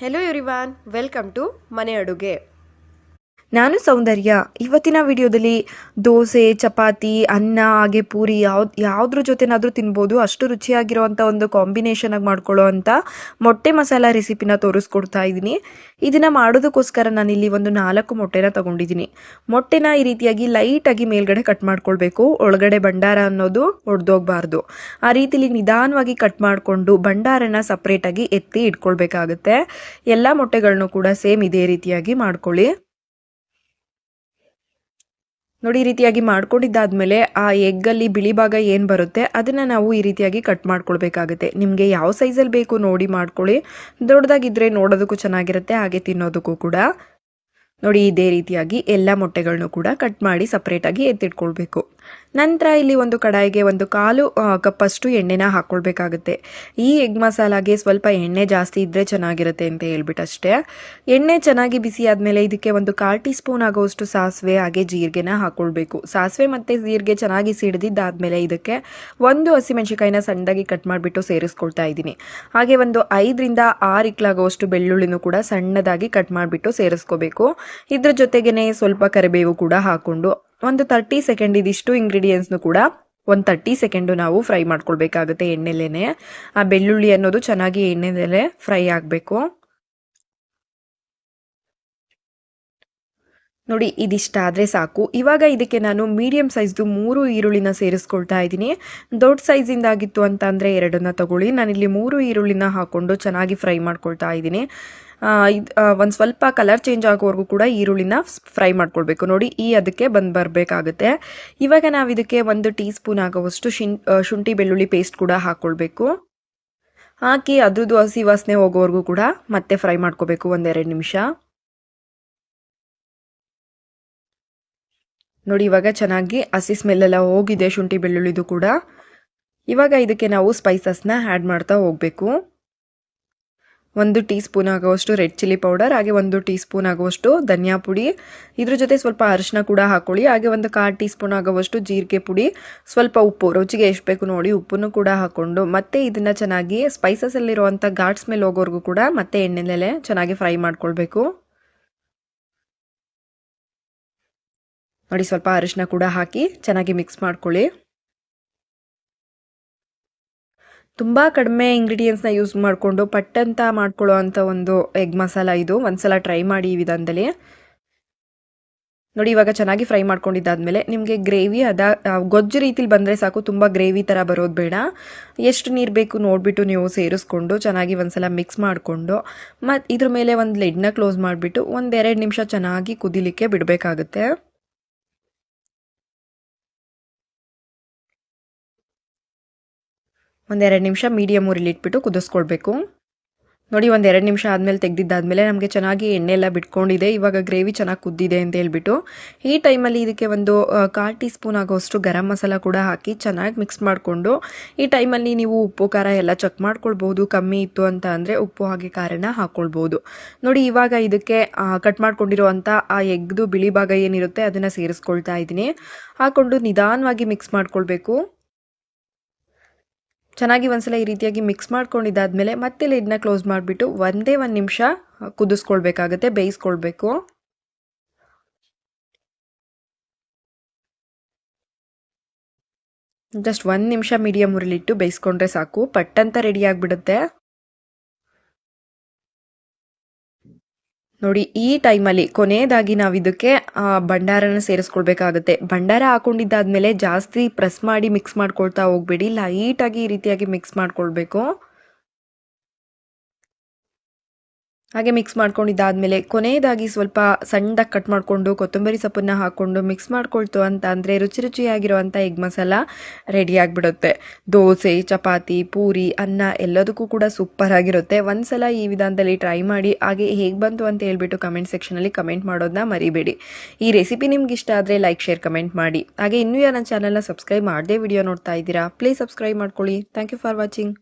Hello everyone, welcome to ಮನೆ ಅಡುಗೆ. ನಾನು ಸೌಂದರ್ಯ. ಇವತ್ತಿನ ವಿಡಿಯೋದಲ್ಲಿ ದೋಸೆ, ಚಪಾತಿ, ಅನ್ನ ಹಾಗೆ ಪೂರಿ ಯಾವುದ್ರ ಜೊತೆನಾದರೂ ತಿನ್ಬೋದು. ಅಷ್ಟು ರುಚಿಯಾಗಿರೋವಂಥ ಒಂದು ಕಾಂಬಿನೇಷನ್ ಆಗಿ ಮಾಡ್ಕೊಳ್ಳೋ ಅಂಥ ಮೊಟ್ಟೆ ಮಸಾಲ ರೆಸಿಪಿನ ತೋರಿಸ್ಕೊಡ್ತಾ ಇದ್ದೀನಿ. ಇದನ್ನು ಮಾಡೋದಕ್ಕೋಸ್ಕರ ನಾನಿಲ್ಲಿ ಒಂದು 4 ಮೊಟ್ಟೆನ ತಗೊಂಡಿದ್ದೀನಿ. ಮೊಟ್ಟೆನ ಈ ರೀತಿಯಾಗಿ ಲೈಟಾಗಿ ಮೇಲ್ಗಡೆ ಕಟ್ ಮಾಡ್ಕೊಳ್ಬೇಕು. ಒಳಗಡೆ ಭಂಡಾರ ಅನ್ನೋದು ಒಡೆದೋಗ್ಬಾರ್ದು. ಆ ರೀತಿಲಿ ನಿಧಾನವಾಗಿ ಕಟ್ ಮಾಡಿಕೊಂಡು ಭಂಡಾರನ ಸಪ್ರೇಟಾಗಿ ಎತ್ತಿ ಇಟ್ಕೊಳ್ಬೇಕಾಗುತ್ತೆ. ಎಲ್ಲ ಮೊಟ್ಟೆಗಳನ್ನು ಕೂಡ ಸೇಮ್ ಇದೇ ರೀತಿಯಾಗಿ ಮಾಡ್ಕೊಳ್ಳಿ. ನೋಡಿ, ಈ ರೀತಿಯಾಗಿ ಮಾಡ್ಕೊಂಡಿದ್ದಾದ್ಮೇಲೆ ಆ ಎಗ್ಗಲ್ಲಿ ಬಿಳಿ ಭಾಗ ಏನು ಬರುತ್ತೆ ಅದನ್ನು ನಾವು ಈ ರೀತಿಯಾಗಿ ಕಟ್ ಮಾಡ್ಕೊಳ್ಬೇಕಾಗುತ್ತೆ. ನಿಮಗೆ ಯಾವ ಸೈಜಲ್ಲಿ ಬೇಕು ನೋಡಿ ಮಾಡ್ಕೊಳ್ಳಿ. ದೊಡ್ಡದಾಗಿದ್ದರೆ ನೋಡೋದಕ್ಕೂ ಚೆನ್ನಾಗಿರುತ್ತೆ, ಹಾಗೆ ತಿನ್ನೋದಕ್ಕೂ ಕೂಡ. ನೋಡಿ, ಇದೇ ರೀತಿಯಾಗಿ ಎಲ್ಲ ಮೊಟ್ಟೆಗಳನ್ನು ಕೂಡ ಕಟ್ ಮಾಡಿ ಸಪ್ರೇಟಾಗಿ ಎತ್ತಿಟ್ಕೊಳ್ಬೇಕು. ನಂತರ ಇಲ್ಲಿ ಒಂದು ಕಡಾಯಿಗೆ 1/4 ಕಪ್ಪಷ್ಟು ಎಣ್ಣೆನ ಹಾಕ್ಕೊಳ್ಬೇಕಾಗುತ್ತೆ. ಈ ಎಗ್ ಮಸಾಲಾಗೆ ಸ್ವಲ್ಪ ಎಣ್ಣೆ ಜಾಸ್ತಿ ಇದ್ದರೆ ಚೆನ್ನಾಗಿರುತ್ತೆ ಅಂತ ಹೇಳ್ಬಿಟ್ಟು ಅಷ್ಟೇ. ಎಣ್ಣೆ ಚೆನ್ನಾಗಿ ಬಿಸಿ ಆದಮೇಲೆ ಇದಕ್ಕೆ 1/4 ಟೀ ಸ್ಪೂನ್ ಆಗೋಷ್ಟು ಸಾಸಿವೆ ಹಾಗೆ ಜೀರಿಗೆನ ಹಾಕ್ಕೊಳ್ಬೇಕು. ಸಾಸಿವೆ ಮತ್ತು ಜೀರಿಗೆ ಚೆನ್ನಾಗಿ ಸಿಡಿದಿದ್ದಾದಮೇಲೆ ಇದಕ್ಕೆ 1 ಹಸಿಮೆಣಸಿಕಾಯಿನ ಸಣ್ಣದಾಗಿ ಕಟ್ ಮಾಡಿಬಿಟ್ಟು ಸೇರಿಸ್ಕೊಳ್ತಾ ಇದ್ದೀನಿ. ಹಾಗೆ ಒಂದು 5ರಿಂದ 6 ಇಕ್ಲಾಗುವಷ್ಟು ಬೆಳ್ಳುಳ್ಳಿನೂ ಕೂಡ ಸಣ್ಣದಾಗಿ ಕಟ್ ಮಾಡಿಬಿಟ್ಟು ಸೇರಿಸ್ಕೋಬೇಕು. ಇದ್ರ ಜೊತೆಗೇನೆ ಸ್ವಲ್ಪ ಕರಿಬೇವು ಕೂಡ ಹಾಕ್ಕೊಂಡು ಒಂದು 30 ಸೆಕೆಂಡ್ ಇದಿಷ್ಟು ಇಂಗ್ರೀಡಿಯೆಂಟ್ಸ್ನು ಕೂಡ ಒಂದು 30 ಸೆಕೆಂಡು ನಾವು ಫ್ರೈ ಮಾಡ್ಕೊಳ್ಬೇಕಾಗುತ್ತೆ ಎಣ್ಣೆಲೇನೆ. ಆ ಬೆಳ್ಳುಳ್ಳಿ ಅನ್ನೋದು ಚೆನ್ನಾಗಿ ಎಣ್ಣೆದಲ್ಲೇ ಫ್ರೈ ಆಗಬೇಕು. ನೋಡಿ, ಇದಿಷ್ಟಾದರೆ ಸಾಕು. ಇವಾಗ ಇದಕ್ಕೆ ನಾನು ಮೀಡಿಯಂ ಸೈಜ್ದು 3 ಈರುಳ್ಳಿನ ಸೇರಿಸ್ಕೊಳ್ತಾ ಇದ್ದೀನಿ. ದೊಡ್ಡ ಸೈಜಿಂದಾಗಿತ್ತು ಅಂತ ಅಂದರೆ 2ನ್ನ ತಗೊಳ್ಳಿ. ನಾನಿಲ್ಲಿ 3 ಈರುಳ್ಳಿನ ಹಾಕ್ಕೊಂಡು ಚೆನ್ನಾಗಿ ಫ್ರೈ ಮಾಡ್ಕೊಳ್ತಾ ಇದ್ದೀನಿ. ಒಂದು ಸ್ವಲ್ಪ ಕಲರ್ ಚೇಂಜ್ ಆಗೋವರೆಗೂ ಕೂಡ ಈರುಳ್ಳಿನ ಫ್ರೈ ಮಾಡ್ಕೊಳ್ಬೇಕು. ನೋಡಿ, ಅದಕ್ಕೆ ಬರಬೇಕಾಗುತ್ತೆ. ಇವಾಗ ನಾವು ಇದಕ್ಕೆ 1 ಟೀ ಸ್ಪೂನ್ ಆಗೋವಷ್ಟು ಶುಂಠಿ ಬೆಳ್ಳುಳ್ಳಿ ಪೇಸ್ಟ್ ಕೂಡ ಹಾಕ್ಕೊಳ್ಬೇಕು. ಹಾಕಿ ಅದ್ರದ್ದು ಹಸಿ ವಾಸನೆ ಹೋಗೋವರೆಗೂ ಕೂಡ ಮತ್ತೆ ಫ್ರೈ ಮಾಡ್ಕೋಬೇಕು 1-2 ನಿಮಿಷ. ನೋಡಿ, ಇವಾಗ ಚೆನ್ನಾಗಿ ಹಸಿ ಸ್ಮೆಲ್ಲೆಲ್ಲ ಹೋಗಿದೆ ಶುಂಠಿ ಬೆಳ್ಳುಳ್ಳಿದು ಕೂಡ. ಇವಾಗ ಇದಕ್ಕೆ ನಾವು ಸ್ಪೈಸಸ್ನ ಆ್ಯಡ್ ಮಾಡ್ತಾ ಹೋಗಬೇಕು. 1 ಟೀ ಸ್ಪೂನ್ ಆಗುವಷ್ಟು ರೆಡ್ ಚಿಲ್ಲಿ ಪೌಡರ್, ಹಾಗೆ 1 ಟೀ ಸ್ಪೂನ್ ಆಗುವಷ್ಟು ಧನಿಯಾ ಪುಡಿ. ಇದ್ರ ಜೊತೆ ಸ್ವಲ್ಪ ಅರಿಶಿನ ಕೂಡ ಹಾಕ್ಕೊಳ್ಳಿ. ಹಾಗೆ 1/4 ಟೀ ಸ್ಪೂನ್ ಆಗುವಷ್ಟು ಜೀರಿಗೆ ಪುಡಿ, ಸ್ವಲ್ಪ ಉಪ್ಪು, ರುಚಿಗೆ ಎಷ್ಟು ಬೇಕು ನೋಡಿ ಉಪ್ಪನ್ನು ಕೂಡ ಹಾಕ್ಕೊಂಡು ಮತ್ತೆ ಇದನ್ನು ಚೆನ್ನಾಗಿ ಸ್ಪೈಸಸಲ್ಲಿರುವಂಥ ಘಾಟ್ ಸ್ಮೆಲ್ ಹೋಗೋವರೆಗೂ ಕೂಡ ಮತ್ತೆ ಎಣ್ಣೆಲೆ ಚೆನ್ನಾಗಿ ಫ್ರೈ ಮಾಡ್ಕೊಳ್ಬೇಕು. ನೋಡಿ, ಸ್ವಲ್ಪ ಅರಿಶಿನ ಕೂಡ ಹಾಕಿ ಚೆನ್ನಾಗಿ ಮಿಕ್ಸ್ ಮಾಡ್ಕೊಳ್ಳಿ. ತುಂಬ ಕಡಿಮೆ ಇಂಗ್ರೀಡಿಯೆಂಟ್ಸ್ನ ಯೂಸ್ ಮಾಡಿಕೊಂಡು ಪಟ್ಟಂತ ಮಾಡ್ಕೊಳ್ಳೋ ಅಂಥ ಒಂದು ಎಗ್ ಮಸಾಲ ಇದು. ಒಂದ್ಸಲ ಟ್ರೈ ಮಾಡಿ ಈ ವಿಧಾನದಲ್ಲಿ. ನೋಡಿ, ಇವಾಗ ಚೆನ್ನಾಗಿ ಫ್ರೈ ಮಾಡ್ಕೊಂಡಿದ್ದಾದ್ಮೇಲೆ ನಿಮಗೆ ಗ್ರೇವಿ ಗೊಜ್ಜು ರೀತಿಲಿ ಬಂದರೆ ಸಾಕು. ತುಂಬ ಗ್ರೇವಿ ಥರ ಬರೋದು ಬೇಡ. ಎಷ್ಟು ನೀರು ಬೇಕು ನೋಡಿಬಿಟ್ಟು ನೀವು ಸೇರಿಸ್ಕೊಂಡು ಚೆನ್ನಾಗಿ ಒಂದ್ಸಲ ಮಿಕ್ಸ್ ಮಾಡಿಕೊಂಡು ಮತ್ತು ಇದ್ರ ಮೇಲೆ ಒಂದು ಲಿಡ್ನ ಕ್ಲೋಸ್ ಮಾಡಿಬಿಟ್ಟು 1-2 ನಿಮಿಷ ಚೆನ್ನಾಗಿ ಕುದಿಲಿಕ್ಕೆ ಬಿಡಬೇಕಾಗುತ್ತೆ. 1-2 ನಿಮಿಷ ಮೀಡಿಯಮ್ ಊರಲ್ಲಿ ಇಟ್ಬಿಟ್ಟು ಕುದಿಸ್ಕೊಳ್ಬೇಕು. ನೋಡಿ, 1-2 ನಿಮಿಷ ಆದಮೇಲೆ ತೆಗೆದಿದ್ದಾದ್ಮೇಲೆ ನಮಗೆ ಚೆನ್ನಾಗಿ ಎಣ್ಣೆ ಎಲ್ಲ ಬಿಟ್ಕೊಂಡಿದೆ. ಇವಾಗ ಗ್ರೇವಿ ಚೆನ್ನಾಗಿ ಕುದ್ದಿದೆ ಅಂತ ಹೇಳ್ಬಿಟ್ಟು ಈ ಟೈಮಲ್ಲಿ ಇದಕ್ಕೆ 1/4 ಟೀ ಸ್ಪೂನ್ ಆಗೋಷ್ಟು ಗರಂ ಮಸಾಲ ಕೂಡ ಹಾಕಿ ಚೆನ್ನಾಗಿ ಮಿಕ್ಸ್ ಮಾಡಿಕೊಂಡು ಈ ಟೈಮಲ್ಲಿ ನೀವು ಉಪ್ಪು ಖಾರ ಎಲ್ಲ ಚೆಕ್ ಮಾಡ್ಕೊಳ್ಬೋದು. ಕಮ್ಮಿ ಇತ್ತು ಅಂತ ಅಂದರೆ ಉಪ್ಪು ಹಾಗೆ ಖಾರನ ಹಾಕ್ಕೊಳ್ಬೋದು. ನೋಡಿ, ಇವಾಗ ಇದಕ್ಕೆ ಕಟ್ ಮಾಡ್ಕೊಂಡಿರುವಂಥ ಆ ಎಗ್ದು ಬಿಳಿ ಭಾಗ ಏನಿರುತ್ತೆ ಅದನ್ನು ಸೇರಿಸ್ಕೊಳ್ತಾ ಇದ್ದೀನಿ. ಹಾಕ್ಕೊಂಡು ನಿಧಾನವಾಗಿ ಮಿಕ್ಸ್ ಮಾಡ್ಕೊಳ್ಬೇಕು. ಚೆನ್ನಾಗಿ ಒಂದ್ಸಲ ಈ ರೀತಿಯಾಗಿ ಮಿಕ್ಸ್ ಮಾಡ್ಕೊಂಡಿದ್ದಾದ್ಮೇಲೆ ಮತ್ತೆ ಲಿಡ್ನ ಕ್ಲೋಸ್ ಮಾಡಿಬಿಟ್ಟು 1 ನಿಮಿಷ ಕುದಿಸ್ಕೊಳ್ಬೇಕಾಗತ್ತೆ, ಬೇಯಿಸ್ಕೊಳ್ಬೇಕು. ಜಸ್ಟ್ 1 ನಿಮಿಷ ಮೀಡಿಯಮ್ ಊರಲ್ಲಿಟ್ಟು ಬೇಯಿಸ್ಕೊಂಡ್ರೆ ಸಾಕು, ಪಟ್ಟಂತ ರೆಡಿ ಆಗಿಬಿಡುತ್ತೆ. ನೋಡಿ, ಈ ಟೈಮಲ್ಲಿ ಕೊನೆಯದಾಗಿ ನಾವು ಇದಕ್ಕೆ ಭಂಡಾರನ ಸೇರಿಸ್ಕೊಳ್ಬೇಕಾಗುತ್ತೆ. ಭಂಡಾರ ಹಾಕೊಂಡಿದ್ದಾದ್ಮೇಲೆ ಜಾಸ್ತಿ ಪ್ರೆಸ್ ಮಾಡಿ ಮಿಕ್ಸ್ ಮಾಡ್ಕೊಳ್ತಾ ಹೋಗ್ಬೇಡಿ. ಲೈಟಾಗಿ ಈ ರೀತಿಯಾಗಿ ಮಿಕ್ಸ್ ಮಾಡ್ಕೊಳ್ಬೇಕು. ಹಾಗೆ ಮಿಕ್ಸ್ ಮಾಡ್ಕೊಂಡಿದ್ದಾದ್ಮೇಲೆ ಕೊನೆಯದಾಗಿ ಸ್ವಲ್ಪ ಸಣ್ಣದಾಗಿ ಕಟ್ ಮಾಡಿಕೊಂಡು ಕೊತ್ತಂಬರಿ ಸೊಪ್ಪನ್ನು ಹಾಕ್ಕೊಂಡು ಮಿಕ್ಸ್ ಮಾಡ್ಕೊಳ್ತು ಅಂತ ಅಂದರೆ ರುಚಿಯಾಗಿರುವಂಥ ಎಗ್ ಮಸಾಲ ರೆಡಿ ಆಗಿಬಿಡುತ್ತೆ. ದೋಸೆ, ಚಪಾತಿ, ಪೂರಿ, ಅನ್ನ ಎಲ್ಲದಕ್ಕೂ ಕೂಡ ಸೂಪರ್ ಆಗಿರುತ್ತೆ. ಒಂದ್ಸಲ ಈ ವಿಧಾನದಲ್ಲಿ ಟ್ರೈ ಮಾಡಿ. ಹಾಗೆ ಹೇಗೆ ಬಂತು ಅಂತ ಹೇಳ್ಬಿಟ್ಟು ಕಮೆಂಟ್ ಸೆಕ್ಷನಲ್ಲಿ ಕಮೆಂಟ್ ಮಾಡೋದನ್ನ ಮರಿಬೇಡಿ. ಈ ರೆಸಿಪಿ ನಿಮ್ಗೆ ಇಷ್ಟ ಆದರೆ ಲೈಕ್, ಶೇರ್, ಕಮೆಂಟ್ ಮಾಡಿ. ಹಾಗೆ ಇನ್ನೂ ನನ್ನ ಚಾನಲ್ನ ಸಬ್ಸ್ಕ್ರೈಬ್ ಮಾಡದೆ ವಿಡಿಯೋ ನೋಡ್ತಾ ಇದ್ದೀರಾ, ಪ್ಲೀಸ್ ಸಬ್ಸ್ಕ್ರೈಬ್ ಮಾಡ್ಕೊಳ್ಳಿ. Thank you for watching.